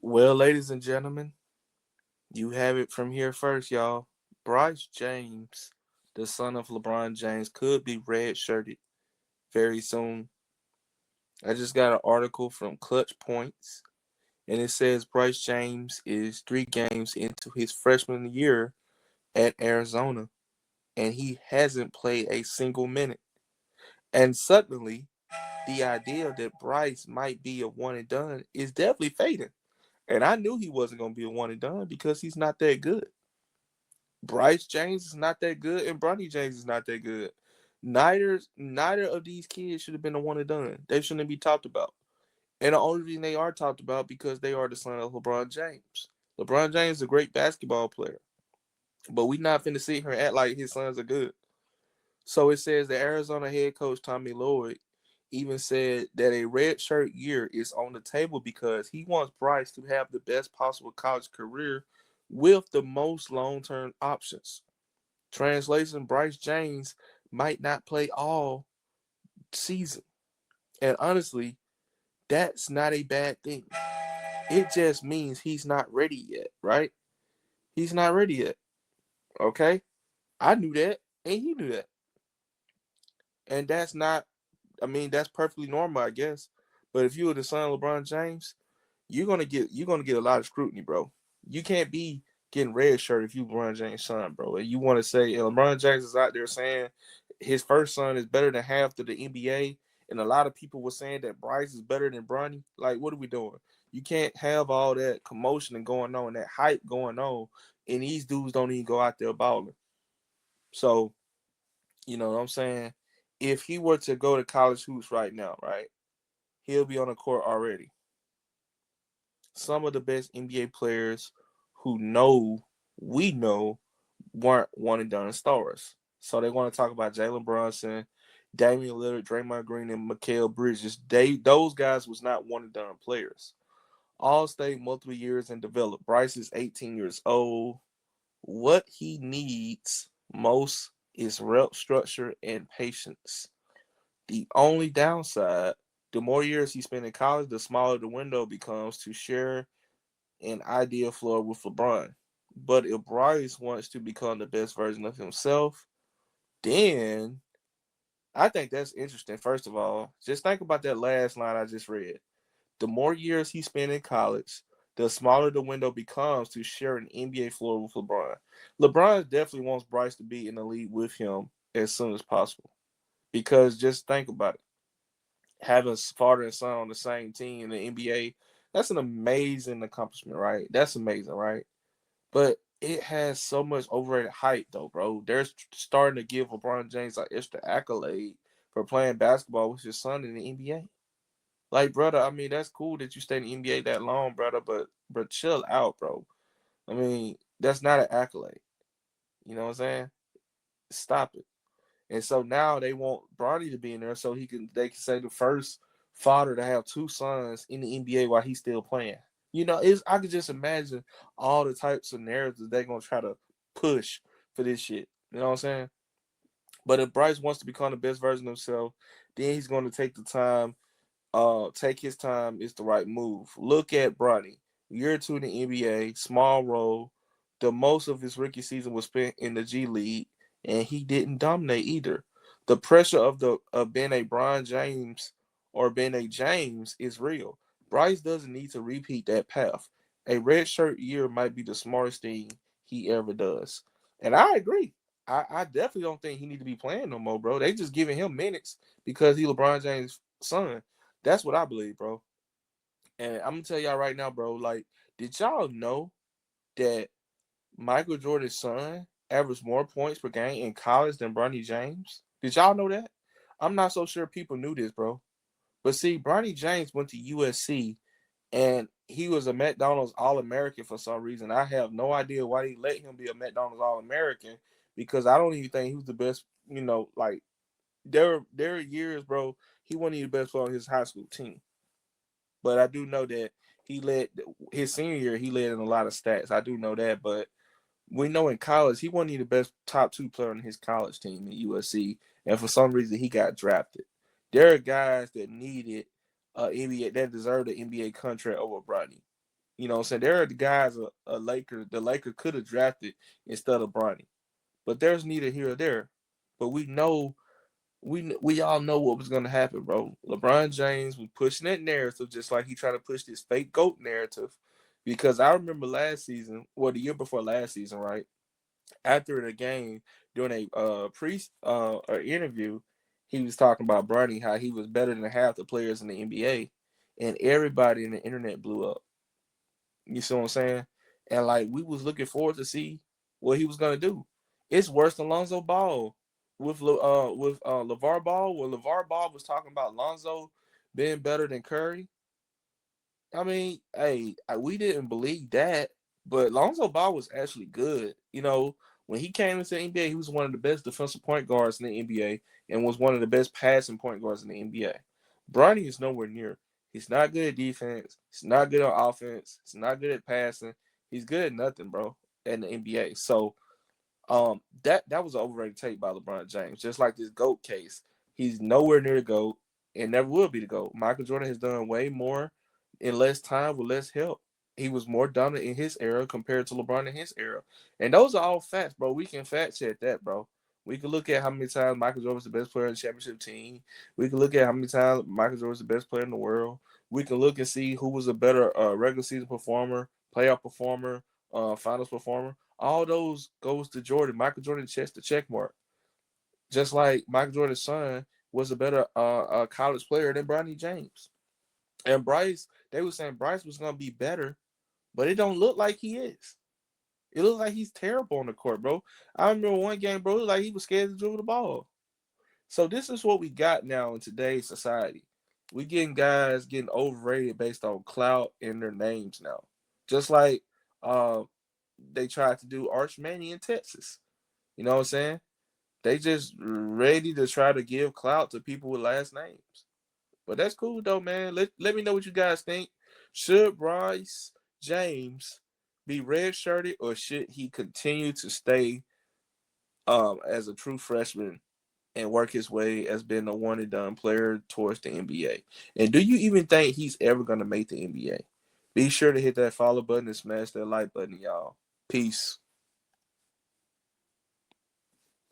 Well, ladies and gentlemen, you have it from here first, y'all. Bryce James, the son of LeBron James, could be redshirted very soon. I just got an article from Clutch Points, and it says Bryce James is 3 games into his freshman year at Arizona, and he hasn't played a single minute. And suddenly, the idea that Bryce might be a one and done is definitely fading. And I knew he wasn't going to be a one and done because he's not that good. Bryce James is not that good, and Bronny James is not that good. Neither of these kids should have been a one and done. They shouldn't be talked about. And the only reason they are talked about because they are the son of LeBron James. LeBron James is a great basketball player, but we not finna sit here and act like his sons are good. So it says the Arizona head coach Tommy Lloyd even said that a red shirt year is on the table because he wants Bryce to have the best possible college career with the most long-term options. Translation: Bryce James might not play all season. And honestly, that's not a bad thing. It just means he's not ready yet, right? He's not ready yet. Okay? I knew that, and he knew that. And that's not, that's perfectly normal, I guess. But if you were the son of LeBron James, you're gonna get a lot of scrutiny, bro. You can't be getting red shirt if you LeBron James' son, bro. And you want to say and LeBron James is out there saying his first son is better than half of the NBA, and a lot of people were saying that Bryce is better than Bronny. Like, what are we doing? You can't have all that commotion and going on, that hype going on, and these dudes don't even go out there balling. So, you know what I'm saying? If he were to go to college hoops right now, right, he'll be on the court already. Some of the best NBA players who we know, weren't one and done stars. So they want to talk about Jalen Brunson, Damian Lillard, Draymond Green, and Mikal Bridges. Those guys was not one and done players. All stayed multiple years and developed. Bryce is 18 years old. What he needs most is rep structure and patience. The only downside, the more years he spent in college, the smaller the window becomes to share an ideal floor with LeBron. But if Bryce wants to become the best version of himself, then I think that's interesting. First of all, just think about that last line I just read. The more years he spent in college, the smaller the window becomes to share an NBA floor with LeBron. LeBron definitely wants Bryce to be in the league with him as soon as possible. Because just think about it. Having father and son on the same team in the NBA, that's an amazing accomplishment, right? That's amazing, right? But it has so much overrated hype, though, bro. They're starting to give LeBron James like extra accolade for playing basketball with his son in the NBA. Like, brother, that's cool that you stay in the NBA that long, brother, but chill out, bro. That's not an accolade. You know what I'm saying? Stop it. And so now they want Bronny to be in there so they can say the first father to have two sons in the NBA while he's still playing. I could just imagine all the types of narratives they're gonna try to push for this shit. You know what I'm saying? But if Bryce wants to become the best version of himself, then he's gonna take his time is the right move. Look at Bronny. Year two in the NBA, small role. The most of his rookie season was spent in the G League, and he didn't dominate either. The pressure of being a Bron James or being a James is real. Bryce doesn't need to repeat that path. A red shirt year might be the smartest thing he ever does. And I agree. I definitely don't think he need to be playing no more, bro. They just giving him minutes because he LeBron James' son. That's what I believe, bro. And I'm gonna tell y'all right now, bro. Like, did y'all know that Michael Jordan's son averaged more points per game in college than Bronny James? Did y'all know that? I'm not so sure people knew this, bro. But see, Bronny James went to USC and he was a McDonald's All American for some reason. I have no idea why they let him be a McDonald's All American because I don't even think he was the best. Like there are years, bro. He wasn't even the best player on his high school team. But I do know that he led his senior year. He led in a lot of stats. I do know that, but we know in college he wasn't even the best top two player on his college team at USC, and for some reason he got drafted. There are guys that needed NBA that deserved an NBA contract over Bronny. You know what I'm saying? There are the guys the Lakers could have drafted instead of Bronny. But there's neither here or there. But we all know what was going to happen, bro. LeBron James was pushing that narrative just like he tried to push this fake GOAT narrative. Because I remember last season, well, the year before last season, right? After the game, during a interview, he was talking about Bronny, how he was better than half the players in the NBA, and everybody in the internet blew up. You see what I'm saying? And like we was looking forward to see what he was gonna do. It's worse than Lonzo Ball with LeVar Ball. When LeVar Ball was talking about Lonzo being better than Curry, I mean, hey, we didn't believe that, but Lonzo Ball was actually good. You know, when he came into the NBA, he was one of the best defensive point guards in the NBA and was one of the best passing point guards in the NBA. Bronny is nowhere near. He's not good at defense. He's not good on offense. He's not good at passing. He's good at nothing, bro, in the NBA. So that was an overrated take by LeBron James. Just like this GOAT case, he's nowhere near the GOAT and never will be the GOAT. Michael Jordan has done way more in less time with less help. He was more dominant in his era compared to LeBron in his era, and those are all facts, bro. We can fact check that, bro. We can look at how many times Michael Jordan was the best player in the championship team. We can look at how many times Michael Jordan was the best player in the world. We can look and see who was a better regular season performer, playoff performer, finals performer. All those goes to Jordan. Michael Jordan checks the check mark. Just like Michael Jordan's son was a better college player than Bronny James. And Bryce, they were saying Bryce was gonna be better, but it don't look like he is. It looks like he's terrible on the court, bro. I remember one game, bro, it looked like he was scared to dribble the ball. So this is what we got now in today's society. We getting guys getting overrated based on clout and their names now. Just like uh, they tried to do Arch Manning in Texas. You know what I'm saying? They just ready to try to give clout to people with last names. But that's cool though, man. Let me know what you guys think. Should Bryce James be redshirted or should he continue to stay as a true freshman and work his way as being a one and done player towards the NBA? And do you even think he's ever gonna make the NBA? Be sure to hit that follow button and smash that like button, y'all. Peace.